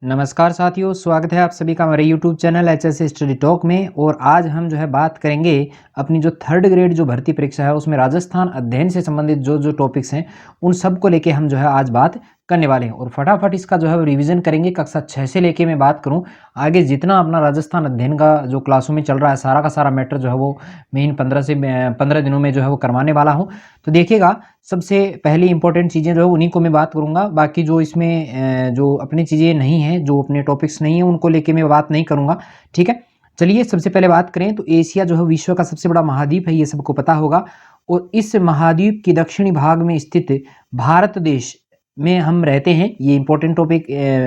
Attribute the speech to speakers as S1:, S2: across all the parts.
S1: नमस्कार साथियों, स्वागत है आप सभी का हमारे YouTube channel HS study talk में। और आज हम जो है बात करेंगे अपनी जो थर्ड ग्रेड जो भर्ती परीक्षा है उसमें राजस्थान अध्ययन से संबंधित जो जो टॉपिक्स हैं उन सब को लेके हम जो है आज बात करने वाले हैं। और फटाफट इसका जो है रिवीजन करेंगे। कक्षा 6 से लेके मैं बात करूं आगे जितना अपना राजस्थान अध्ययन का जो क्लासों में चल रहा है सारा का सारा मैटर जो है वो मैं इन 15 दिनों में जो है वो करवाने वाला हूँ। तो देखिएगा, सबसे पहली इंपॉर्टेंट चीज़ें जो है उन्हीं को मैं बात करूंगा। बाकी जो इसमें जो अपनी चीज़ें नहीं हैं, जो अपने टॉपिक्स नहीं हैं, उनको लेके मैं बात नहीं करूंगा। ठीक है, चलिए सबसे पहले बात करें तो एशिया जो है विश्व का सबसे बड़ा महाद्वीप है, ये सबको पता होगा। और इस महाद्वीप के दक्षिणी भाग में स्थित भारत देश में हम रहते हैं। ये इंपॉर्टेंट टॉपिक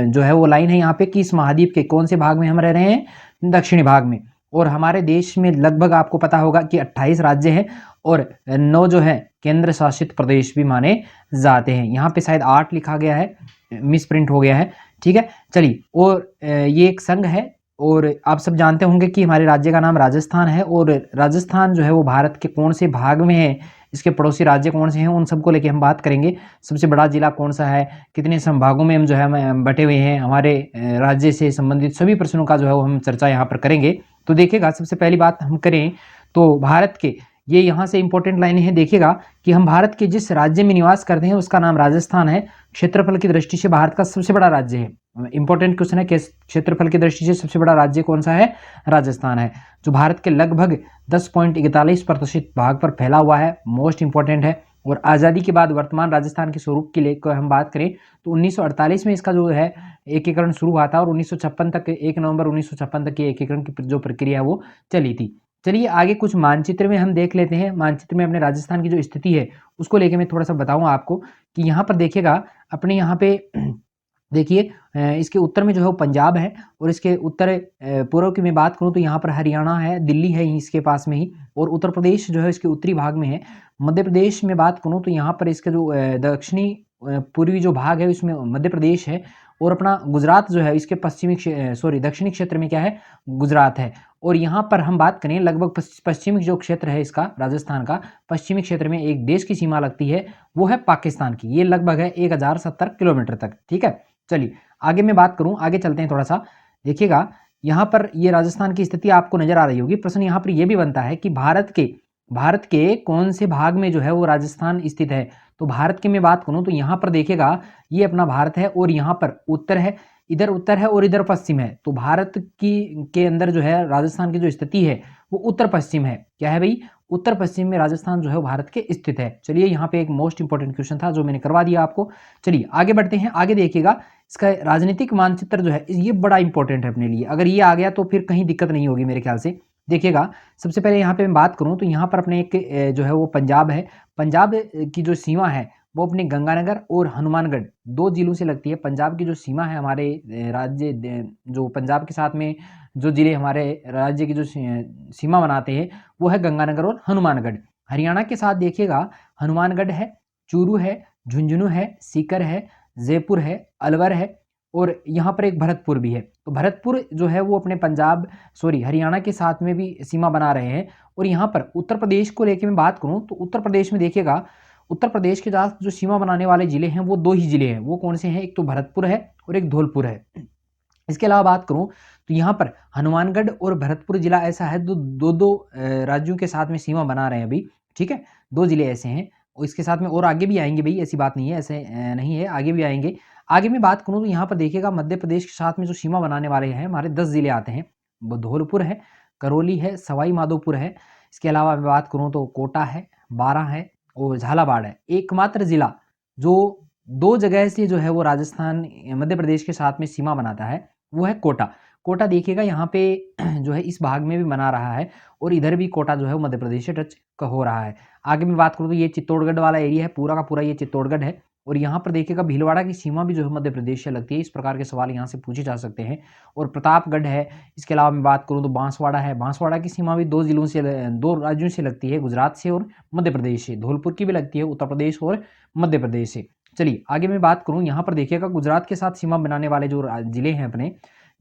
S1: जो है वो लाइन है यहाँ पे कि इस महाद्वीप के कौन से भाग में हम रह रहे हैं, दक्षिणी भाग में। और हमारे देश में लगभग आपको पता होगा कि 28 राज्य हैं और 9 जो है केंद्र शासित प्रदेश भी माने जाते हैं। यहाँ पे शायद 8 लिखा गया है, मिस प्रिंट हो गया है। ठीक है, चलिए। और ये एक संघ है और आप सब जानते होंगे कि हमारे राज्य का नाम राजस्थान है। और राजस्थान जो है वो भारत के कौन से भाग में है, इसके पड़ोसी राज्य कौन से हैं, उन सबको लेके हम बात करेंगे। सबसे बड़ा जिला कौन सा है, कितने संभागों में हम जो है बटे हुए हैं, हमारे राज्य से संबंधित सभी प्रश्नों का जो है वो हम चर्चा यहाँ पर करेंगे। तो देखिएगा, सबसे पहली बात हम करें तो भारत के ये यहाँ से इंपॉर्टेंट लाइनें हैं। देखिएगा कि हम भारत के जिस राज्य में निवास करते हैं उसका नाम राजस्थान है। क्षेत्रफल की दृष्टि से भारत का सबसे बड़ा राज्य है। इंपॉर्टेंट क्वेश्चन है कि क्षेत्रफल की दृष्टि से सबसे बड़ा राज्य कौन सा है, राजस्थान है, जो भारत के लगभग 10.41% भाग पर फैला हुआ है। मोस्ट इंपॉर्टेंट है। और आज़ादी के बाद वर्तमान राजस्थान के स्वरूप के लिए हम बात करें तो 1948 में इसका जो है एकीकरण शुरू हुआ था और 1956 तक 1 नवंबर 1956 तक ये एकीकरण की जो प्रक्रिया है वो चली थी। चलिए आगे कुछ मानचित्र में हम देख लेते हैं। मानचित्र में अपने राजस्थान की जो स्थिति है उसको लेके मैं थोड़ा सा बताऊंगा आपको कि यहाँ पर देखिएगा अपने यहाँ पे देखिए इसके उत्तर में जो है वो पंजाब है और इसके उत्तर पूर्व की मैं बात करूँ तो यहाँ पर हरियाणा है, दिल्ली है इसके पास में ही। और उत्तर प्रदेश जो है इसके उत्तरी भाग में है। मध्य प्रदेश में बात करूँ तो यहाँ पर इसका जो दक्षिणी पूर्वी जो भाग है इसमें मध्य प्रदेश है। और अपना गुजरात जो है इसके दक्षिणी क्षेत्र में क्या है, गुजरात है। और यहाँ पर हम बात करें लगभग पश्चिमी जो क्षेत्र है इसका राजस्थान का, पश्चिमी क्षेत्र में एक देश की सीमा लगती है, वो है पाकिस्तान की। ये लगभग है 1070 किलोमीटर तक। ठीक है, चलिए आगे मैं बात करूं, आगे चलते हैं थोड़ा सा। देखिएगा यहाँ पर ये राजस्थान की स्थिति आपको नजर आ रही होगी। प्रश्न यहाँ पर ये भी बनता है कि भारत के कौन से भाग में जो है वो राजस्थान स्थित है। तो भारत की मैं बात करूं तो यहाँ पर देखिएगा ये अपना भारत है और यहाँ पर उत्तर है, इधर उत्तर है और इधर पश्चिम है। तो भारत की के अंदर जो है राजस्थान की जो स्थिति है वो उत्तर पश्चिम है। क्या है भाई, उत्तर पश्चिम में राजस्थान जो है भारत के स्थित है। चलिए यहाँ पे एक मोस्ट इंपॉर्टेंट क्वेश्चन था जो मैंने करवा दिया आपको। चलिए आगे बढ़ते हैं। आगे देखिएगा इसका राजनीतिक मानचित्र जो है ये बड़ा इंपॉर्टेंट है अपने लिए। अगर ये आ गया तो फिर कहीं दिक्कत नहीं होगी मेरे ख्याल से। देखिएगा सबसे पहले यहाँ पे मैं बात करूँ तो यहाँ पर अपने एक जो है वो पंजाब है। पंजाब की जो सीमा है वो अपने गंगानगर और हनुमानगढ़ 2 जिलों से लगती है। पंजाब की जो सीमा है हमारे राज्य जो पंजाब के साथ में जो जिले हमारे राज्य की जो सीमा बनाते हैं वो है गंगानगर और हनुमानगढ़। हरियाणा के साथ देखिएगा हनुमानगढ़ है, चूरू है, झुंझुनू है, सीकर है, जयपुर है, अलवर है और यहाँ पर एक भरतपुर भी है। तो भरतपुर जो है वो अपने हरियाणा के साथ में भी सीमा बना रहे हैं। और यहाँ पर उत्तर प्रदेश को लेकर मैं बात करूँ तो उत्तर प्रदेश में देखिएगा उत्तर प्रदेश के साथ जो सीमा बनाने वाले जिले हैं वो 2 ही जिले हैं। वो कौन से हैं, एक तो भरतपुर है और एक धौलपुर है। इसके अलावा बात करूं तो यहाँ पर हनुमानगढ़ और भरतपुर जिला ऐसा है दो दो, दो राज्यों के साथ में सीमा बना रहे हैं अभी। ठीक है, 2 जिले ऐसे हैं और इसके साथ में और आगे भी आएंगे भाई, ऐसी बात नहीं है, ऐसे नहीं है, आगे भी आएंगे। आगे मैं बात करूं तो यहाँ पर देखिएगा मध्य प्रदेश के साथ में जो सीमा बनाने वाले हैं हमारे 10 जिले आते हैं। वो धौलपुर है, करौली है, सवाई माधोपुर है। इसके अलावा मैं बात करूँ तो कोटा है, बारां है और झालावाड़ है। एकमात्र जिला जो 2 जगह से जो है वो राजस्थान मध्य प्रदेश के साथ में सीमा बनाता है वो है कोटा। कोटा देखिएगा यहाँ पे जो है इस भाग में भी बना रहा है और इधर भी कोटा जो है वो मध्य प्रदेश से टच हो रहा है। आगे मैं बात करूँ तो ये चित्तौड़गढ़ वाला एरिया है, पूरा का पूरा ये चित्तौड़गढ़ है। और यहाँ पर देखिएगा भीलवाड़ा की सीमा भी जो है मध्य प्रदेश से लगती है। इस प्रकार के सवाल यहाँ से पूछे जा सकते हैं। और प्रतापगढ़ है। इसके अलावा मैं बात करूँ तो बांसवाड़ा है। बांसवाड़ा की सीमा भी 2 जिलों से 2 राज्यों से लगती है, गुजरात से और मध्य प्रदेश से। धौलपुर की भी लगती है उत्तर प्रदेश और मध्य प्रदेश से। चलिए आगे मैं बात करूँ, यहाँ पर देखिएगा गुजरात के साथ सीमा बनाने वाले जो जिले हैं अपने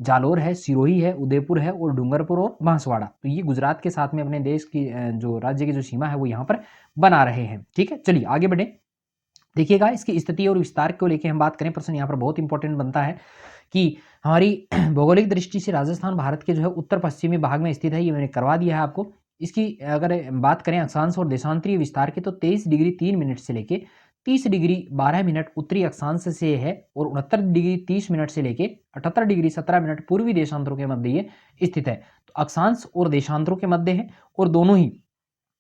S1: जालोर है, सिरोही है, उदयपुर है और डूंगरपुर और बांसवाड़ा। तो ये गुजरात के साथ में अपने देश की जो राज्य की जो सीमा है वो यहाँ पर बना रहे हैं। ठीक है, चलिए आगे बढ़े। देखिएगा इसकी स्थिति और विस्तार को लेकर हम बात करें, प्रश्न यहाँ पर बहुत इंपॉर्टेंट बनता है कि हमारी भौगोलिक दृष्टि से राजस्थान भारत के जो है उत्तर पश्चिमी भाग में स्थित है, ये मैंने करवा दिया है आपको। इसकी अगर बात करें अक्षांश और देशांतरीय विस्तार की तो 23 डिग्री 3 मिनट से लेके 30 डिग्री 12 मिनट उत्तरी अक्षांश से है और 69 डिग्री 30 मिनट से लेके 78 डिग्री 17 मिनट पूर्वी देशांतरों के मध्य ये स्थित है। तो अक्षांश और देशांतरों के मध्य है और दोनों ही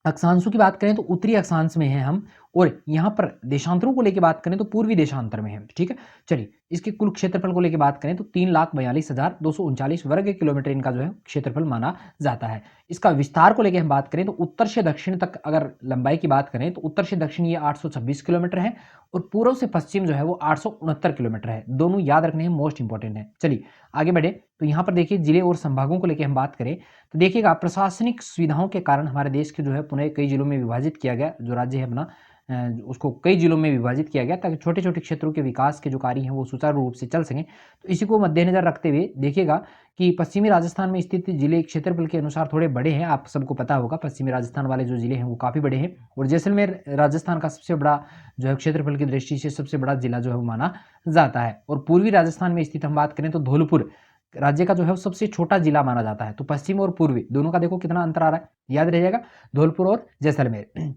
S1: अक्षांशों की बात करें तो उत्तरी अक्षांश में है हम, और यहाँ पर देशांतरों को लेकर बात करें तो पूर्वी देशांतर में है। ठीक है, चलिए इसके कुल क्षेत्रफल को लेकर बात करें तो 3,42,239 वर्ग किलोमीटर इनका जो है क्षेत्रफल माना जाता है। इसका विस्तार को लेकर हम बात करें तो उत्तर से दक्षिण तक अगर लंबाई की बात करें तो उत्तर से दक्षिण ये 826 किलोमीटर है और पूर्व से पश्चिम जो है वो 869 किलोमीटर है। दोनों याद रखने हैं, मोस्ट इंपॉर्टेंट है। चलिए आगे बढ़े तो यहाँ पर देखिए जिले और संभागों को लेकर हम बात करें तो देखिएगा प्रशासनिक सुविधाओं के कारण हमारे देश के जो है पुनः कई जिलों में विभाजित किया गया, जो राज्य है अपना उसको कई जिलों में विभाजित किया गया ताकि छोटे छोटे क्षेत्रों के विकास के जो कार्य हैं वो सुचारू रूप से चल सकें। तो इसी को मद्देनजर रखते हुए देखिएगा कि पश्चिमी राजस्थान में स्थित जिले क्षेत्रफल के अनुसार थोड़े बड़े हैं, आप सबको पता होगा पश्चिमी राजस्थान वाले जो जिले हैं वो काफ़ी बड़े हैं। और जैसलमेर राजस्थान का सबसे बड़ा जो है क्षेत्रफल की दृष्टि से सबसे बड़ा जिला जो है वो माना जाता है। और पूर्वी राजस्थान में स्थित हम बात करें तो धौलपुर राज्य का जो है वो सबसे छोटा जिला माना जाता है। तो पश्चिम और पूर्वी दोनों का देखो कितना अंतर आ रहा है, याद रह जाएगा धौलपुर और जैसलमेर।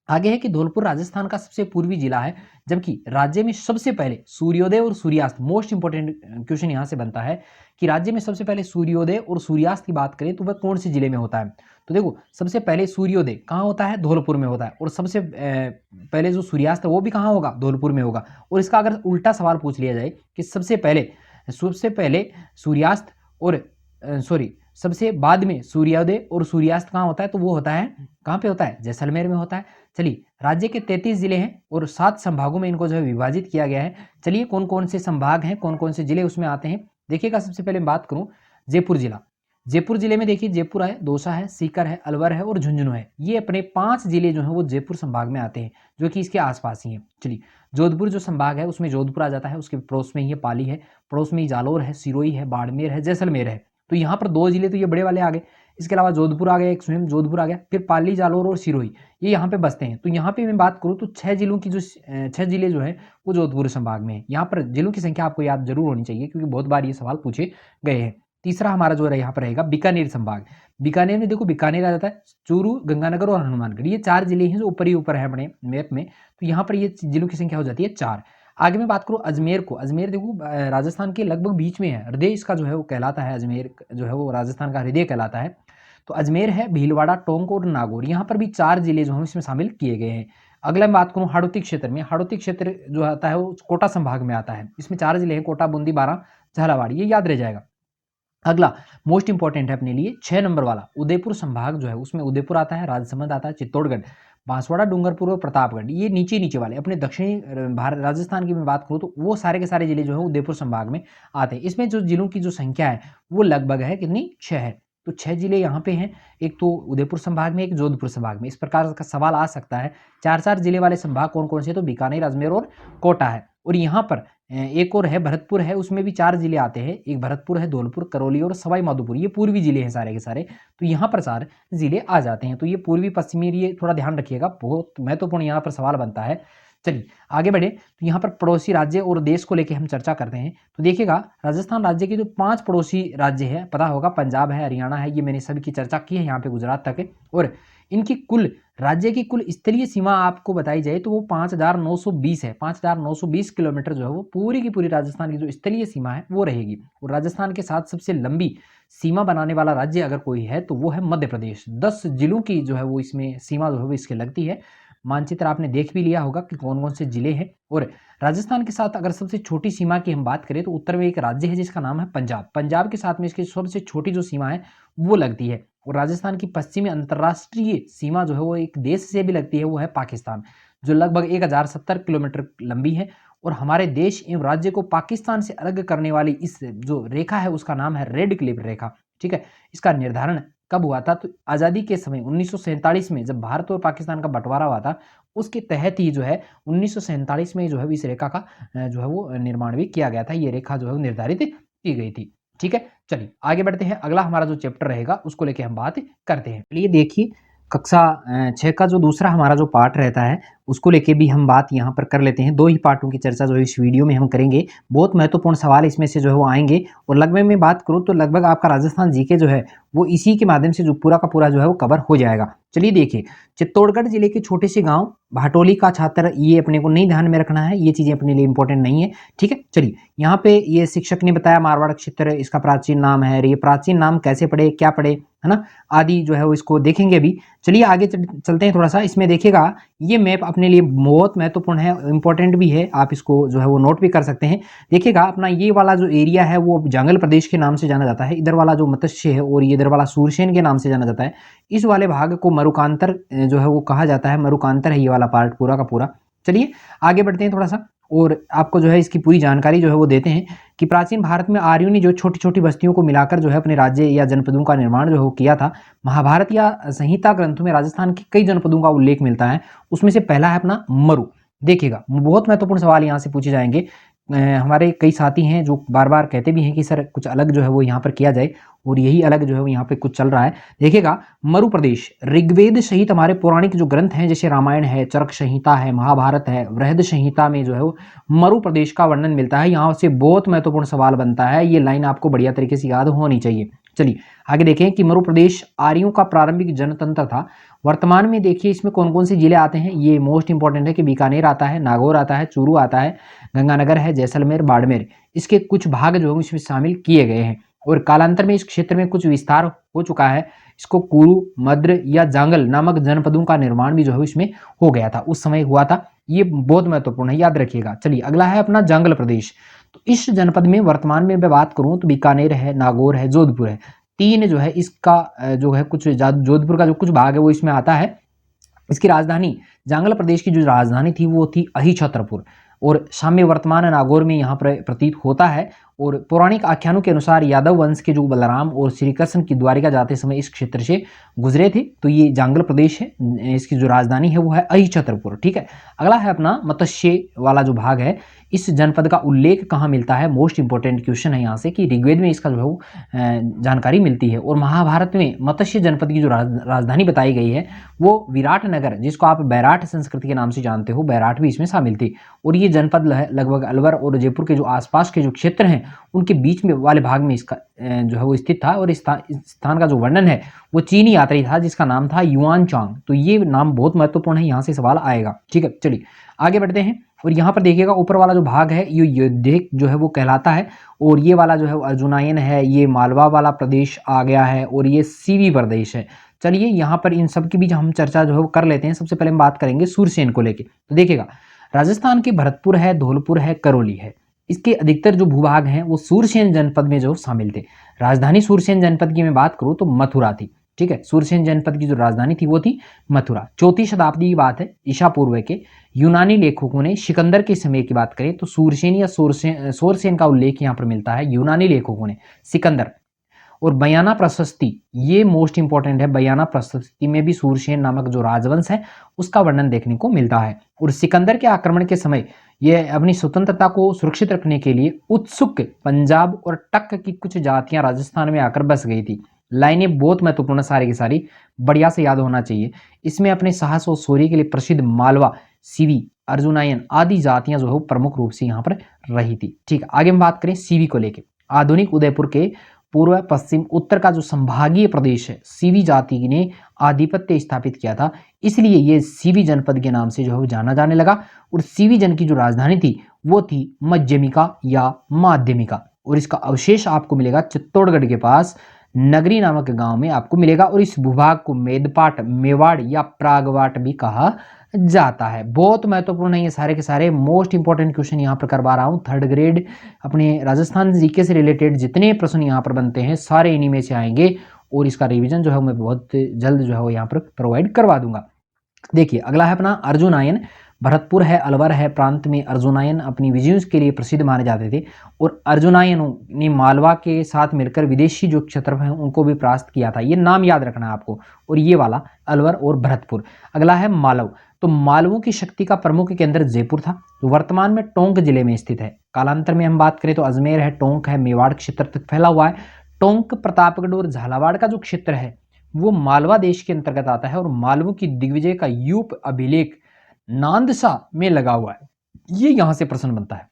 S1: आगे है कि धौलपुर राजस्थान का सबसे पूर्वी जिला है, जबकि राज्य में सबसे पहले सूर्योदय और सूर्यास्त, मोस्ट इंपोर्टेंट क्वेश्चन यहां से बनता है कि राज्य में सबसे पहले सूर्योदय और सूर्यास्त की बात करें तो वह कौन से जिले में होता है। तो देखो सबसे पहले सूर्योदय कहाँ होता है, धौलपुर में होता है, और सबसे पहले जो सूर्यास्त है वो भी कहाँ होगा, धौलपुर में होगा। और इसका अगर उल्टा सवाल पूछ लिया जाए कि सबसे पहले सूर्यास्त और सबसे बाद में सूर्योदय और सूर्यास्त कहाँ होता है, तो वो होता है कहाँ पे होता है, जैसलमेर में होता है। चलिए राज्य के 33 जिले हैं और 7 संभागों में इनको जो है विभाजित किया गया है। चलिए कौन कौन से संभाग हैं, कौन कौन से जिले उसमें आते हैं देखिएगा। सबसे पहले बात करूं जयपुर जिला, जयपुर जिले में देखिए जयपुर है, दौसा है, सीकर है, अलवर है और झुंझुनू है। ये अपने 5 जिले जो हैं वो जयपुर संभाग में आते हैं जो कि इसके आसपास ही हैं। चलिए जोधपुर जो संभाग है उसमें जोधपुर आ जाता है, उसके पड़ोस में ही पाली है, पड़ोस में ही जालोर है, सिरोही है, बाड़मेर है, जैसलमेर है। तो यहाँ पर 2 जिले तो ये बड़े वाले आ गए। इसके अलावा जोधपुर आ गया, एक स्वयं जोधपुर आ गया, फिर पाली, जालोर और सिरोही ये यहाँ पे बसते हैं। तो यहाँ पे मैं बात करूँ तो 6 जिलों की जो 6 जिले जो है वो जोधपुर संभाग में है। यहाँ पर जिलों की संख्या आपको याद जरूर होनी चाहिए क्योंकि बहुत बार ये सवाल पूछे गए हैं। तीसरा हमारा जो है यहाँ पर रहेगा बीकानेर संभाग। बीकानेर में देखो बीकानेर आ जाता है, चूरू, गंगानगर और हनुमानगढ़, ये 4 जिले हैं जो ऊपर ही ऊपर है अपने मैप में। तो यहाँ पर ये जिलों की संख्या हो जाती है 4। आगे मैं बात करूँ अजमेर को, अजमेर देखो राजस्थान के लगभग बीच में है, हृदय इसका जो है वो कहलाता है, अजमेर जो है वो राजस्थान का हृदय कहलाता है। तो अजमेर है, भीलवाड़ा, टोंक और नागौर, यहाँ पर भी 4 जिले जो हैं इसमें शामिल किए गए हैं। अगला मैं बात करूँ हाड़ौती क्षेत्र में, हाड़ौती क्षेत्र जो आता है वो कोटा संभाग में आता है। इसमें 4 जिले हैं, कोटा, बूंदी, बारां, झालावाड़, ये याद रह जाएगा। अगला मोस्ट इंपॉर्टेंट है अपने लिए 6 नंबर वाला उदयपुर संभाग जो है उसमें उदयपुर आता है, राजसमंद आता है, चित्तौड़गढ़, बांसवाड़ा, डूंगरपुर और प्रतापगढ़, ये नीचे नीचे वाले अपने दक्षिणी भारत राजस्थान की मैं बात करूँ तो वो सारे के सारे जिले जो है उदयपुर संभाग में आते हैं। इसमें जो जिलों की जो संख्या है वो लगभग है कितनी, 6 है। तो 6 जिले यहाँ पे हैं, एक तो उदयपुर संभाग में, एक जोधपुर संभाग में। इस प्रकार का सवाल आ सकता है। 4 जिले वाले संभाग कौन कौन से, तो बीकानेर, अजमेर और कोटा है। और यहाँ पर एक और है भरतपुर है, उसमें भी 4 जिले आते हैं, एक भरतपुर है, धौलपुर, करौली और सवाई माधोपुर, ये पूर्वी जिले हैं सारे के सारे। तो यहाँ पर 4 जिले आ जाते हैं। तो ये पूर्वी पश्चिमी, ये थोड़ा ध्यान रखिएगा, बहुत महत्वपूर्ण यहाँ पर सवाल बनता है। चलिए आगे बढ़े तो यहाँ पर पड़ोसी राज्य और देश को लेकर हम चर्चा करते हैं। तो देखिएगा राजस्थान राज्य के जो 5 पड़ोसी राज्य है, पता होगा पंजाब है, हरियाणा है, ये मैंने सभी की चर्चा की है यहाँ पे, गुजरात तक है। और इनकी कुल राज्य की कुल स्थलीय सीमा आपको बताई जाए तो वो 5,920 है। 5,920 किलोमीटर जो है वो पूरी की पूरी राजस्थान की जो स्थलीय सीमा है वो रहेगी। और राजस्थान के साथ सबसे लंबी सीमा बनाने वाला राज्य अगर कोई है तो वो है मध्य प्रदेश। 10 जिलों की जो है वो इसमें सीमा जो है वो इसके लगती है। मानचित्र आपने देख भी लिया होगा कि कौन कौन से जिले हैं। और राजस्थान के साथ अगर सबसे छोटी सीमा की हम बात करें तो उत्तर में एक राज्य है जिसका नाम है पंजाब। पंजाब के साथ में इसकी सबसे छोटी जो सीमा है वो लगती है। और राजस्थान की पश्चिमी अंतर्राष्ट्रीय सीमा जो है वो एक देश से भी लगती है, वो है पाकिस्तान, जो लगभग 1070 किलोमीटर लंबी है। और हमारे देश एवं राज्य को पाकिस्तान से अलग करने वाली इस जो रेखा है उसका नाम है रेड क्लिफ रेखा। ठीक है, इसका निर्धारण कब हुआ था, तो आज़ादी के समय 1947 में जब भारत और पाकिस्तान का बंटवारा हुआ था उसके तहत ही जो है 1947 में जो है इस रेखा का जो है वो निर्माण भी किया गया था। ये रेखा जो है वो निर्धारित की गई थी। ठीक है, चलिए आगे बढ़ते हैं। अगला हमारा जो चैप्टर रहेगा उसको लेके हम बात करते हैं। चलिए देखिए कक्षा 6 का जो दूसरा हमारा जो पार्ट रहता है उसको लेके भी हम बात यहाँ पर कर लेते हैं। 2 ही पार्टों की चर्चा जो है इस वीडियो में हम करेंगे। बहुत महत्वपूर्ण सवाल इसमें से जो है वो आएँगे और लगभग मैं बात करूँ तो लगभग आपका राजस्थान जीके जो है वो इसी के माध्यम से जो पूरा का पूरा जो है वो कवर हो जाएगा। चलिए देखिए, चित्तौड़गढ़ जिले के छोटे से गाँव भाटोली का छात्र, ये अपने को नहीं ध्यान में रखना है, ये चीज़ें अपने लिए इंपॉर्टेंट नहीं है, ठीक है। चलिए यहाँ पे ये शिक्षक ने बताया मारवाड़ क्षेत्र इसका प्राचीन नाम है, ये प्राचीन नाम कैसे पढ़े, क्या पढ़े, है ना, आदि जो है वो इसको देखेंगे अभी। चलिए आगे चलते हैं थोड़ा सा। इसमें देखिएगा ये मैप अपने लिए बहुत महत्वपूर्ण है, इंपॉर्टेंट भी है, आप इसको जो है वो नोट भी कर सकते हैं। देखिएगा अपना ये वाला जो एरिया है वो जंगल प्रदेश के नाम से जाना जाता है, इधर वाला जो मत्स्य है और ये इधर वाला सूरसेन के नाम से जाना जाता है। इस वाले भाग को मरुकांतर जो है वो कहा जाता है, मरुकांतर है ये वाला पार्ट पूरा का पूरा। चलिए आगे बढ़ते हैं थोड़ा सा और आपको जो है इसकी पूरी जानकारी जो है वो देते हैं कि प्राचीन भारत में आर्यों ने जो छोटी छोटी बस्तियों को मिलाकर जो है अपने राज्य या जनपदों का निर्माण जो है वो किया था। महाभारत या संहिता ग्रंथों में राजस्थान के कई जनपदों का उल्लेख मिलता है, उसमें से पहला है अपना मरु। देखिएगा बहुत महत्वपूर्ण सवाल यहाँ से पूछे जाएंगे। हमारे कई साथी हैं जो बार बार कहते भी हैं कि सर कुछ अलग जो है वो यहाँ पर किया जाए, और यही अलग जो है वो यहाँ पे कुछ चल रहा है। देखिएगा मरु प्रदेश ऋग्वेद सहित हमारे पौराणिक जो ग्रंथ हैं जैसे रामायण है, चरक संहिता है, महाभारत है, वृहद संहिता में जो है वो मरु प्रदेश का वर्णन मिलता है। यहाँ से बहुत महत्वपूर्ण सवाल बनता है, ये लाइन आपको बढ़िया तरीके से याद होनी चाहिए। चलिए आगे देखें कि मरु प्रदेश आर्यों का प्रारंभिक जनतंत्र था। वर्तमान में देखिए इसमें कौन कौन से जिले आते हैं, ये मोस्ट इंपॉर्टेंट है कि बीकानेर आता है, नागौर आता है, चूरू आता है, गंगानगर है, जैसलमेर, बाड़मेर, इसके कुछ भाग जो है इसमें शामिल किए गए हैं। और कालांतर में इस क्षेत्र में कुछ विस्तार हो चुका है। इसको कुरु, मद्र या जांगल नामक जनपदों का निर्माण भी जो है इसमें हो गया था, उस समय हुआ था। ये बहुत महत्वपूर्ण है, याद रखिएगा। चलिए अगला है अपना जांगल प्रदेश। तो इस जनपद में वर्तमान में मैं बात करूं तो बीकानेर है, नागौर है, जोधपुर है, तीन जो है इसका जो है कुछ जोधपुर का जो कुछ भाग है वो इसमें आता है। इसकी राजधानी जांगल प्रदेश की जो राजधानी थी वो थी अहिछत्रपुर, और साम्य वर्तमान नागौर में यहाँ पर प्रतीत होता है। और पौराणिक आख्यानों के अनुसार यादव वंश के जो बलराम और श्री कृष्ण की द्वारिका जाते समय इस क्षेत्र से गुजरे थे। तो ये जांगल प्रदेश है, इसकी जो राजधानी है वो है अहिछत्रपुर, ठीक है। अगला है अपना मत्स्य वाला जो भाग है, इस जनपद का उल्लेख कहाँ मिलता है, मोस्ट इंपॉर्टेंट क्वेश्चन है यहाँ से कि ऋग्वेद में इसका जो है वो जानकारी मिलती है। और महाभारत में मत्स्य जनपद की जो राजधानी बताई गई है वो विराट नगर, जिसको आप बैराट संस्कृति के नाम से जानते हो, बैराट भी इसमें शामिल थी। और ये जनपद लगभग अलवर और जयपुर के जो आसपास के जो क्षेत्र हैं उनके बीच में वाले भाग में इसका जो है वो स्थित था। और इस स्थान का जो वर्णन है वो चीनी यात्री था जिसका नाम था युआन चांग। तो ये नाम बहुत महत्वपूर्ण है, यहाँ से सवाल आएगा, ठीक है। चलिए आगे बढ़ते हैं। और यहाँ पर देखिएगा ऊपर वाला जो भाग है ये योद्धेक जो है वो कहलाता है, और ये वाला जो है अर्जुनायन है, ये मालवा वाला प्रदेश आ गया है, और ये सीवी प्रदेश है। चलिए यहाँ पर इन सब की भी हम चर्चा जो है वो कर लेते हैं। सबसे पहले हम बात करेंगे सूरसेन को लेके। तो देखिएगा राजस्थान के भरतपुर है, धौलपुर है, करौली है, इसके अधिकतर जो भूभाग हैं वो सूरसेन जनपद में जो शामिल थे। राजधानी सूरसेन जनपद की मैं बात करूं तो मथुरा थी, ठीक है। सूरसेन जनपद की जो राजधानी थी वो थी मथुरा। 4वीं शताब्दी की बात है, ईसा पूर्व के यूनानी लेखकों ने सिकंदर के समय की बात करें तो सूरसेन या सोरसेन का उल्लेख यहाँ पर मिलता है यूनानी लेखकों ने, सिकंदर। और बयाना प्रशस्ति, ये मोस्ट इंपॉर्टेंट है, बयाना प्रशस्ति में भी सूरसेन नामक जो राजवंश है उसका वर्णन देखने को मिलता है। और सिकंदर के आक्रमण के समय यह अपनी स्वतंत्रता को सुरक्षित रखने के लिए उत्सुक पंजाब और टक की कुछ जातियां राजस्थान में आकर बस गई थी। लाइनें बहुत महत्वपूर्ण सारी की सारी, बढ़िया से याद होना चाहिए। इसमें अपने साहस और शौर्य के लिए प्रसिद्ध मालवा, सीवी, अर्जुनायन आदि जातियां जो है प्रमुख रूप से यहाँ पर रही थी, ठीक है। आगे हम बात करें सीवी को लेकर। आधुनिक उदयपुर के पूर्व, पश्चिम, उत्तर का जो संभागीय प्रदेश है सीवी जाति ने आधिपत्य स्थापित किया था, इसलिए ये सीवी जनपद के नाम से जो है जाना जाने लगा। और सीवी जन की जो राजधानी थी वो थी मध्यमिका या माध्यमिका। और इसका अवशेष आपको मिलेगा चित्तौड़गढ़ के पास नगरी नामक गांव में आपको मिलेगा। और इस भूभाग को मेदपाट, मेवाड़ या प्रागवाट भी कहा जाता है। बहुत महत्वपूर्ण है ये सारे के सारे, मोस्ट इंपॉर्टेंट क्वेश्चन यहाँ पर करवा रहा हूँ। 3rd ग्रेड अपने राजस्थान जीके से रिलेटेड जितने प्रश्न यहाँ पर बनते हैं सारे इन्हीं में से आएंगे, और इसका रिवीजन जो है मैं बहुत जल्द जो है वो यहाँ पर प्रोवाइड करवा दूंगा। देखिए अगला है अपना अर्जुनायन। भरतपुर है, अलवर है प्रांत में अर्जुनायन अपनी विजयों के लिए प्रसिद्ध माने जाते थे। और अर्जुनायनों ने मालवा के साथ मिलकर विदेशी जो क्षत्रप हैं उनको भी परास्त किया था, ये नाम याद रखना है आपको। और ये वाला अलवर और भरतपुर। अगला है मालव। तो मालवों की शक्ति का प्रमुख केंद्र जयपुर था, जो वर्तमान में टोंक जिले में स्थित है। कालांतर में हम बात करें तो अजमेर है, टोंक है, मेवाड़ क्षेत्र तक फैला हुआ है। टोंक, प्रतापगढ़ और झालावाड़ का जो क्षेत्र है वो मालवा देश के अंतर्गत आता है। और मालवों की दिग्विजय का यूप अभिलेख नांदशा में लगा हुआ है। ये यहां से प्रश्न बनता है।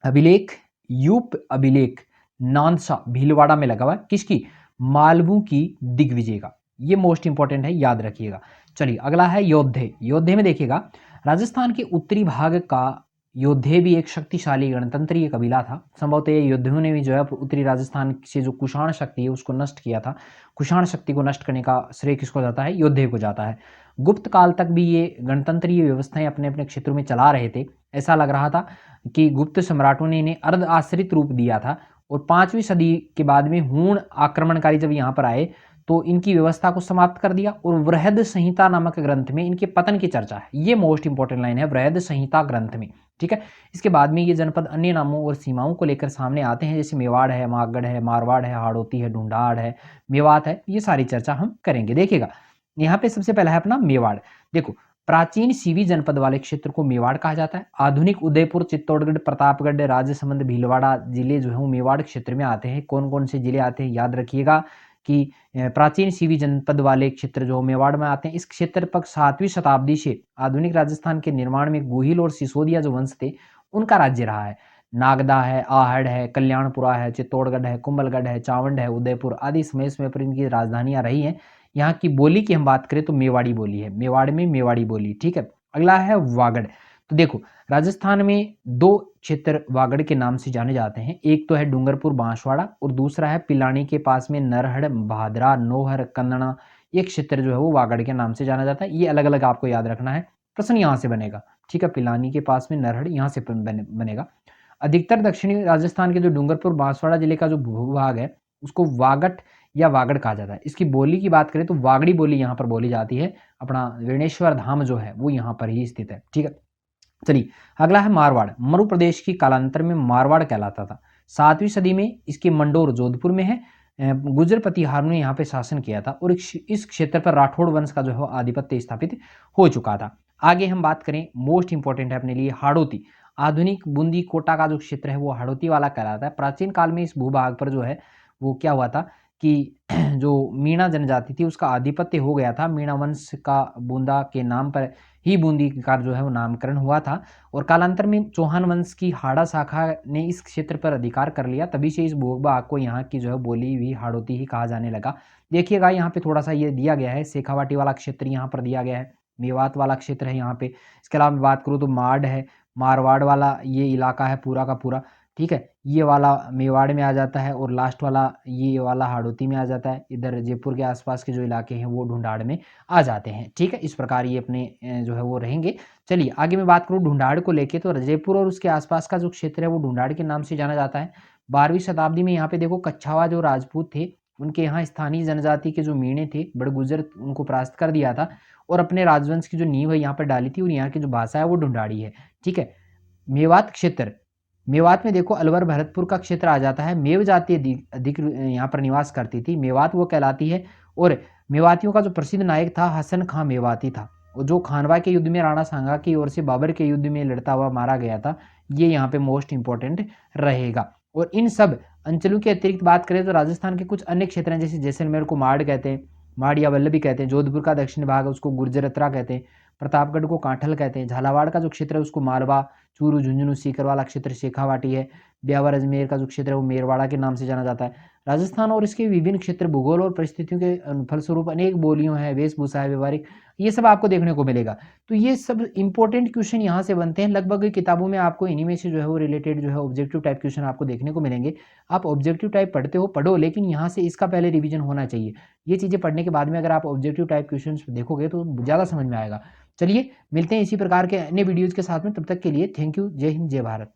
S1: अभिलेख, यूप अभिलेख नांदशा भीलवाड़ा में लगा हुआ है, किसकी? मालवू की दिग्विजय का। ये मोस्ट इंपॉर्टेंट है, याद रखिएगा। चलिए अगला है योद्धे। योद्धे में देखिएगा, राजस्थान के उत्तरी भाग का योद्धे भी एक शक्तिशाली गणतंत्रीय कबीला था। संभवतः योद्धियों ने भी जो है उत्तरी राजस्थान से जो कुषाण शक्ति है उसको नष्ट किया था। कुषाण शक्ति को नष्ट करने का श्रेय किसको जाता है? योद्धे को जाता है। गुप्त काल तक भी ये गणतंत्रीय व्यवस्थाएं अपने अपने क्षेत्रों में चला रहे थे। ऐसा लग रहा था कि गुप्त सम्राटों ने इन्हें अर्ध आश्रित रूप दिया था, और 5वीं सदी के बाद में हूण आक्रमणकारी जब यहाँ पर आए तो इनकी व्यवस्था को समाप्त कर दिया, और वृहद संहिता नामक ग्रंथ में इनके पतन की चर्चा है। ये मोस्ट इंपॉर्टेंट लाइन है, वृहद संहिता ग्रंथ में। ठीक है, इसके बाद में ये जनपद अन्य नामों और सीमाओं को लेकर सामने आते हैं, जैसे मेवाड़ है, मागड़ है, मारवाड़ है, हाड़ौती है, ढूंढाड़ है, मेवात है। ये सारी चर्चा हम करेंगे। देखिएगा यहाँ पे सबसे पहला है अपना मेवाड़। देखो, प्राचीन सीवी जनपद वाले क्षेत्र को मेवाड़ कहा जाता है। आधुनिक उदयपुर, चित्तौड़गढ़, प्रतापगढ़, राजसमंद, भीलवाड़ा जिले जो है वो मेवाड़ क्षेत्र में आते हैं। कौन कौन से जिले आते हैं याद रखिएगा कि प्राचीन सीवी जनपद वाले क्षेत्र जो मेवाड़ में आते हैं। इस क्षेत्र पर 7वीं शताब्दी से आधुनिक राजस्थान के निर्माण में गोहिल और सिसोदिया जो वंश थे उनका राज्य रहा है। नागदा है, आहड़ है, कल्याणपुरा है, चित्तौड़गढ़ है, कुंभलगढ़ है, चावंड है, उदयपुर आदि समय समय पर इनकी राजधानियां रही हैं। यहाँ की बोली की हम बात करें तो मेवाड़ी बोली है, मेवाड़ में मेवाड़ी बोली। ठीक है, अगला है वागड़। तो देखो, राजस्थान में 2 क्षेत्र वागड़ के नाम से जाने जाते हैं। एक तो है डूंगरपुर बांसवाड़ा, और दूसरा है पिलानी के पास में नरहड़, भादरा, नोहर, कन्नड़ा। ये क्षेत्र जो है वो वागड़ के नाम से जाना जाता है। ये अलग अलग आपको याद रखना है, प्रश्न यहाँ से बनेगा। ठीक है, पिलानी के पास में नरहड़ यहाँ से बनेगा। अधिकतर दक्षिणी राजस्थान के जो डूंगरपुर बांसवाड़ा जिले का जो भूभाग है उसको वागट या वागड़ कहा जाता है। इसकी बोली की बात करें तो वागड़ी बोली यहाँ पर बोली जाती है। अपना वेणेश्वर धाम जो है वो यहाँ पर ही स्थित है। ठीक है, चलिए अगला है मारवाड़। मरु प्रदेश की कालांतर में मारवाड़ कहलाता था। 7वीं सदी में इसके मंडोर जोधपुर में है। गुजर प्रतिहार ने यहाँ पे शासन किया था, और इस क्षेत्र पर राठौड़ वंश का जो है आधिपत्य स्थापित हो चुका था। आगे हम बात करें, मोस्ट इंपॉर्टेंट है अपने लिए हाड़ौती। आधुनिक बूंदी कोटा का जो क्षेत्र है वो हाड़ौती वाला कहलाता है। प्राचीन काल में इस भूभाग पर जो है वो क्या हुआ था कि जो मीणा जनजाति थी उसका आधिपत्य हो गया था। मीणा वंश का बूंदा के नाम पर ही बूंदी का जो है वो नामकरण हुआ था, और कालांतर में चौहान वंश की हाड़ा शाखा ने इस क्षेत्र पर अधिकार कर लिया। तभी से इस भूभाग को यहाँ की जो है बोली भी हाड़ौती ही कहा जाने लगा। देखिएगा यहाँ पे थोड़ा सा ये दिया गया है, शेखावाटी वाला क्षेत्र यहाँ पर दिया गया है, मेवात वाला क्षेत्र है यहाँ पे। इसके अलावा मैं बात करूँ तो माड़ है, मारवाड़ वाला ये इलाका है पूरा का पूरा। ठीक है, ये वाला मेवाड़ में आ जाता है, और लास्ट वाला ये वाला हाड़ौती में आ जाता है। इधर जयपुर के आसपास के जो इलाके हैं वो ढूंढाड़ में आ जाते हैं। ठीक है, इस प्रकार ये अपने जो है वो रहेंगे। चलिए आगे मैं बात करूँ ढूंढाड़ को लेके, तो जयपुर और उसके आसपास का जो क्षेत्र है वो ढूंढाड़ के नाम से जाना जाता है। 12वीं शताब्दी में यहाँ पे देखो कच्छावा जो राजपूत थे उनके यहाँ स्थानीय जनजाति के जो मीणे थे बड़गुजर उनको परास्त कर दिया था, और अपने राजवंश की जो नींव है यहाँ पर डाली थी, और यहाँ की जो भाषा है वो ढूंढाड़ी है। ठीक है, मेवात क्षेत्र, मेवात में देखो अलवर भरतपुर का क्षेत्र आ जाता है। मेव जाति अधिक यहाँ पर निवास करती थी, मेवात वो कहलाती है। और मेवातियों का जो प्रसिद्ध नायक था हसन खां मेवाती था, और जो खानवा के युद्ध में राणा सांगा की ओर से बाबर के युद्ध में लड़ता हुआ मारा गया था। ये यहाँ पे मोस्ट इंपॉर्टेंट रहेगा। और इन सब अंचलों के अतिरिक्त बात करें तो राजस्थान के कुछ अन्य क्षेत्र हैं, जैसे जैसलमेर को माड़ कहते हैं, माड़ या वल्लभी कहते हैं। जोधपुर का दक्षिण भाग है उसको गुर्जरत्रा कहते हैं। प्रतापगढ़ को कांठल कहते हैं। झालावाड़ का जो क्षेत्र है उसको मालवा, चूरू, झुंझुनू, सीकर वाला क्षेत्र शेखावाटी है। ब्यावर अजमेर का जो क्षेत्र है वो मेरवाड़ा के नाम से जाना जाता है। राजस्थान और इसके विभिन्न क्षेत्र भूगोल और परिस्थितियों के फलस्वरूप अनेक बोलियों है, वेशभूषा है, व्यवहारिक, ये सब आपको देखने को मिलेगा। तो ये सब इंपॉर्टेंट क्वेश्चन यहाँ से बनते हैं। लगभग किताबों में आपको इन्हीं में से जो है वो रिलेटेड जो है ऑब्जेक्टिव टाइप क्वेश्चन आपको देखने को मिलेंगे। आप ऑब्जेक्टिव टाइप पढ़ते हो पढ़ो, लेकिन यहाँ से इसका पहले रिवीजन होना चाहिए। ये चीज़ें पढ़ने के बाद में अगर आप ऑब्जेक्टिव टाइप क्वेश्चन देखोगे तो ज़्यादा समझ में आएगा। चलिए मिलते हैं इसी प्रकार के अन्य वीडियोज़ के साथ में, तब तक के लिए थैंक यू। जय हिंद, जय भारत।